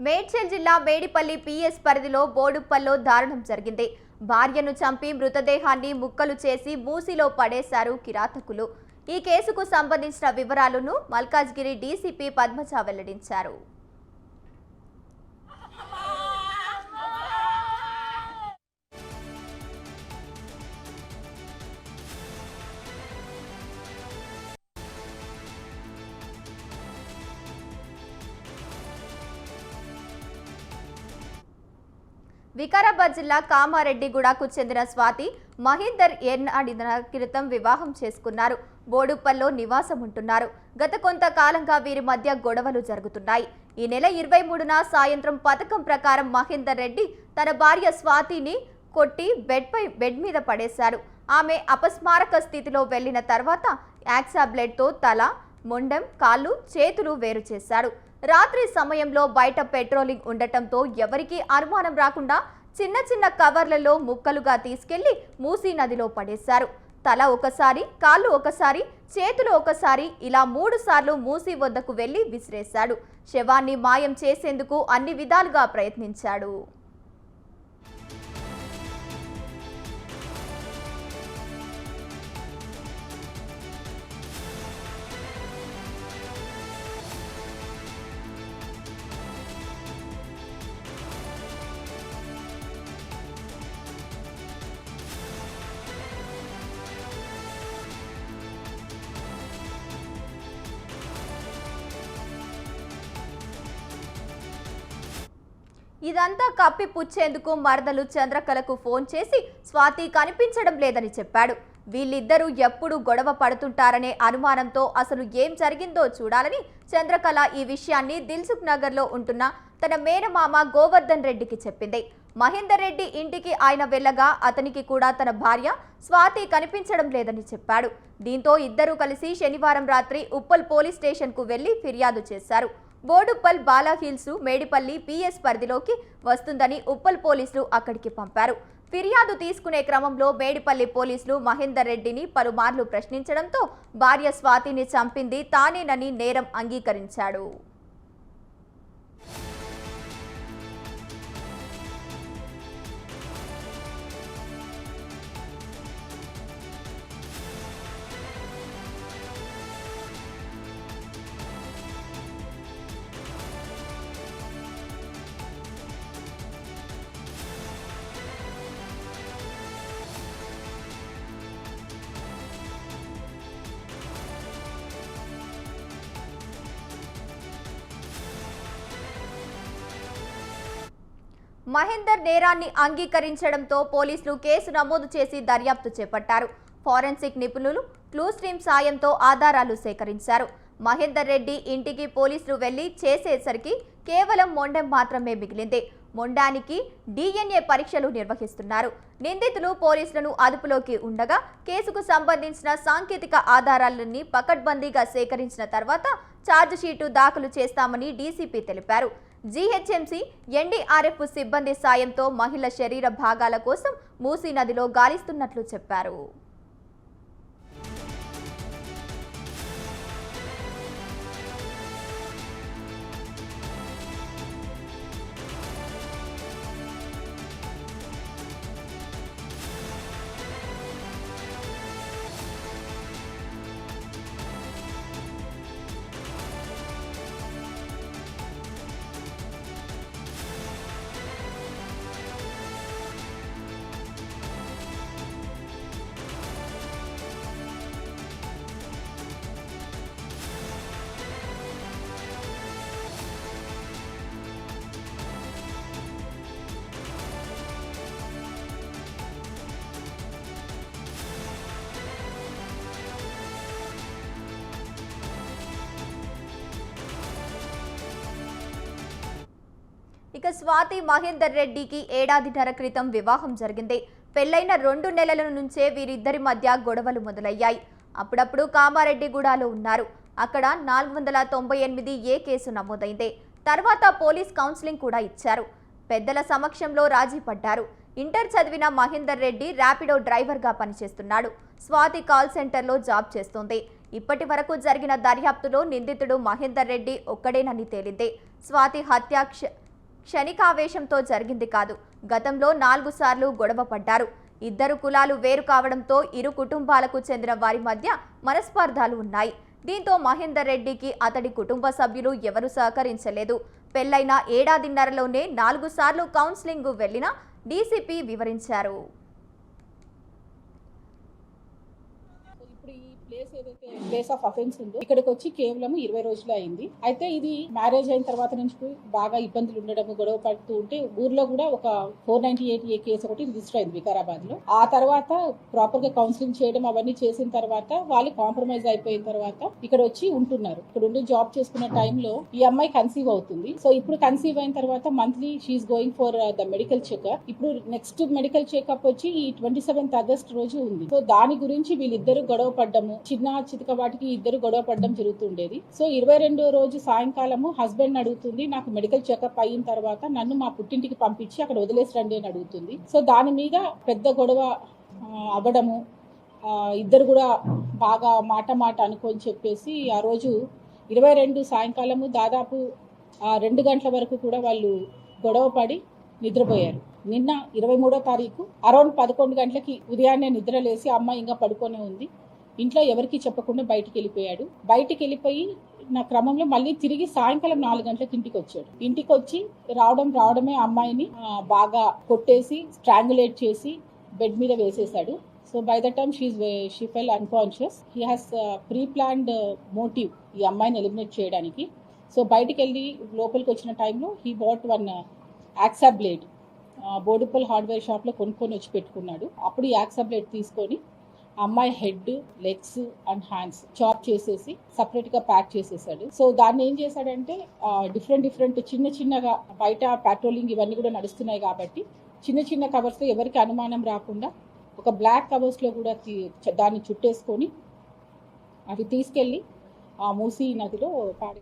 మేడ్చల్ జిల్లా మేడిపల్లి పిఎస్ పరిధిలో బోడుప్పల్లో దారుణం జరిగింది. భార్యను చంపి మృతదేహాన్ని ముక్కలు చేసి మూసిలో పడేశారు కిరాతకులు. ఈ కేసుకు సంబంధించిన వివరాలను మల్కాజ్గిరి డీసీపీ పద్మజ వెల్లడించారు. వికారాబాద్ జిల్లా కామారెడ్డిగూడకు చెందిన స్వాతి మహేందర్ ఏనాడిన క్రితం వివాహం చేసుకున్నారు. బోడుప్పల్లో నివాసం ఉంటున్నారు. గత కొంతకాలంగా వీరి మధ్య గొడవలు జరుగుతున్నాయి. ఈ నెల 23న సాయంత్రం పథకం ప్రకారం మహేందర్ రెడ్డి తన భార్య స్వాతిని కొట్టి బెడ్ మీద పడేశారు. ఆమె అపస్మారక స్థితిలో వెళ్లిన తర్వాత యాక్సా బ్లేడ్తో తల, మొండెం, కాళ్ళు, చేతులు వేరు చేశాడు. రాత్రి సమయంలో బయట పెట్రోలింగ్ ఉండటంతో ఎవరికీ అనుమానం రాకుండా చిన్న చిన్న కవర్లలో ముక్కలుగా తీసుకెళ్లి మూసీ నదిలో పడేశారు. తల ఒకసారి, కాళ్ళు ఒకసారి, చేతులు ఒకసారి ఇలా 3 సార్లు మూసీ వద్దకు వెళ్లి విసిరేశాడు. శవాన్ని మాయం చేసేందుకు అన్ని విధాలుగా ప్రయత్నించాడు. ఇదంతా కప్పిపుచ్చేందుకు మరదలు చంద్రకళకు ఫోన్ చేసి స్వాతి కనిపించడం లేదని చెప్పాడు. వీళ్ళిద్దరూ ఎప్పుడు గొడవ పడుతుంటారనే అనుమానంతో అసలు ఏం జరిగిందో చూడాలని చంద్రకళ ఈ విషయాన్ని దిల్సుఖ్ నగర్లో ఉంటున్న తన మేనమామ గోవర్ధన్ రెడ్డికి చెప్పింది. మహేందర్ రెడ్డి ఇంటికి ఆయన వెళ్ళగా అతనికి కూడా తన భార్య స్వాతి కనిపించడం లేదని చెప్పాడు. దీంతో ఇద్దరూ కలిసి శనివారం రాత్రి ఉప్పల్ పోలీస్ స్టేషన్కు వెళ్లి ఫిర్యాదు చేశారు. బోడుప్పల్ బాలాహిల్స్ మేడిపల్లి పిఎస్ పరిధిలోకి వస్తుందని ఉప్పల్ పోలీసులు అక్కడికి పంపారు. ఫిర్యాదు తీసుకునే క్రమంలో మేడిపల్లి పోలీసులు మహేందర్ రెడ్డిని పలుమార్లు ప్రశ్నించడంతో భార్య స్వాతిని చంపింది తానేనని నేరం అంగీకరించాడు. మహేందర్ నేరాన్ని అంగీకరించడంతో పోలీసులు కేసు నమోదు చేసి దర్యాప్తు చేపట్టారు. ఫోరెన్సిక్ నిపుణులు క్లూస్ టీమ్ సాయంతో ఆధారాలు సేకరించారు. మహేందర్ రెడ్డి ఇంటికి పోలీసులు వెళ్లి చేసేసరికి కేవలం మొండెం మాత్రమే మిగిలింది. మొండానికి DNA పరీక్షలు నిర్వహిస్తున్నారు. నిందితులు పోలీసులను అదుపులోకి ఉండగా కేసుకు సంబంధించిన సాంకేతిక ఆధారాలన్నీ పకడ్బందీగా సేకరించిన తర్వాత ఛార్జిషీటు దాఖలు చేస్తామని డీసీపీ తెలిపారు. జీహెచ్ఎంసీ ఎన్డీఆర్ఎఫ్ సిబ్బంది సాయంతో మహిళ శరీర భాగాల కోసం మూసీ నదిలో గాలిస్తున్నట్లు చెప్పారు. ఇక స్వాతి మహేందర్ రెడ్డికి ఏడాదిన్నర క్రితం వివాహం జరిగింది. పెళ్లైన 2 నెలల నుంచే వీరిద్దరి మధ్య గొడవలు మొదలయ్యాయి. అప్పుడప్పుడు కామారెడ్డిగూడలో ఉన్నారు. అక్కడ 498 కేసు నమోదైంది. తర్వాత పోలీస్ కౌన్సిలింగ్ కూడా ఇచ్చారు. పెద్దల సమక్షంలో రాజీ పడ్డారు. ఇంటర్ చదివిన మహేందర్ రెడ్డి ర్యాపిడో డ్రైవర్గా పనిచేస్తున్నాడు. స్వాతి కాల్ సెంటర్లో జాబ్ చేస్తోంది. ఇప్పటి వరకు జరిగిన దర్యాప్తులో నిందితుడు మహేందర్ రెడ్డి ఒక్కడేనని తేలింది. స్వాతి క్షణికావేశంతో జరిగింది కాదు. గతంలో 4 సార్లు గొడవ పడ్డారు. ఇద్దరు కులాలు వేరు కావడంతో ఇరు కుటుంబాలకు చెందిన వారి మధ్య మనస్పర్ధాలు ఉన్నాయి. దీంతో మహేందర్ రెడ్డికి అతడి కుటుంబ సభ్యులు ఎవరూ సహకరించలేదు. పెళ్లైన ఏడాదిన్నరలోనే 4 సార్లు కౌన్సిలింగ్ వెళ్లిన డీసీపీ వివరించారు. ప్లేస్ ఆఫ్ అఫెన్స్ ఉందో ఇక్కడికి వచ్చి కేవలం 20 రోజులు అయింది. అయితే ఇది మ్యారేజ్ అయిన తర్వాత నుంచి బాగా ఇబ్బందులు ఉండడం, గొడవ పడుతూ ఉంటే ఊర్లో కూడా ఒక 498A కేసు ఒకటి రిజిస్టర్ అయింది వికారాబాద్ లో. ఆ తర్వాత ప్రాపర్ గా కౌన్సిలింగ్ చేయడం అవన్నీ చేసిన తర్వాత వాళ్ళు కాంప్రమైజ్ అయిపోయిన తర్వాత ఇక్కడ వచ్చి ఉంటున్నారు. ఇక్కడ ఉండి జాబ్ చేసుకున్న టైంలో ఈ అమ్మాయి కన్సీవ్ అవుతుంది. సో ఇప్పుడు కన్సీవ్ అయిన తర్వాత monthly she's going for the medical checkup. ఇప్పుడు నెక్స్ట్ మెడికల్ చెకప్ వచ్చి ఈ 27th ఆగస్ట్ రోజు ఉంది. సో దాని గురించి వీళ్ళిద్దరు గొడవ పడ్డము, చిన్న చితక వాటికి ఇద్దరు గొడవ పడడం జరుగుతుండేది. సో 22వ రోజు సాయంకాలము హస్బెండ్ అడుగుతుంది, నాకు మెడికల్ చెకప్ అయిన తర్వాత నన్ను మా పుట్టింటికి పంపించి అక్కడ వదిలేసి రండి అని అడుగుతుంది. సో దాని మీద పెద్ద గొడవ అవ్వడము, ఇద్దరు కూడా బాగా మాట అనుకొని చెప్పేసి ఆ రోజు 22 సాయంకాలము దాదాపు 2 గంటల వరకు కూడా వాళ్ళు గొడవ పడి నిద్రపోయారు. నిన్న 23వ తారీఖు అరౌండ్ 11 గంటలకి ఉదయాన్నే నిద్రలేసి అమ్మాయి ఇంకా పడుకొనే ఉంది. ఇంట్లో ఎవరికి చెప్పకుండా బయటికి వెళ్ళిపోయాడు. బయటికి వెళ్ళిపోయి నా క్రమంలో మళ్ళీ తిరిగి సాయంకాలం 4 గంటలకు ఇంటికి వచ్చాడు. ఇంటికి వచ్చి రావడమే అమ్మాయిని బాగా కొట్టేసి స్ట్రాంగులేట్ చేసి బెడ్ మీద వేసేసాడు. So by the time she fell unconscious. He has preplanned motive ఈ అమ్మాయిని ఎలిమినేట్ చేయడానికి. సో బయటికి వెళ్ళి లోపలికి వచ్చిన టైంలో he bought 1 hacksaw blade Boduppal hardware షాప్లో కొనుక్కొని వచ్చి పెట్టుకున్నాడు. అప్పుడు ఈ యాక్సా బ్లేడ్ తీసుకొని అమ్మాయి head, legs and hands chop చేసేసి సపరేట్గా ప్యాక్ చేసేసాడు. సో దాన్ని ఏం చేశాడంటే డిఫరెంట్ చిన్నగా బయట పెట్రోలింగ్ ఇవన్నీ కూడా నడుస్తున్నాయి కాబట్టి చిన్న కవర్స్లో ఎవరికి అనుమానం రాకుండా ఒక బ్లాక్ కవర్స్లో కూడా దాన్ని చుట్టేసుకొని అవి తీసుకెళ్ళి మూసీ నదిలో పాడే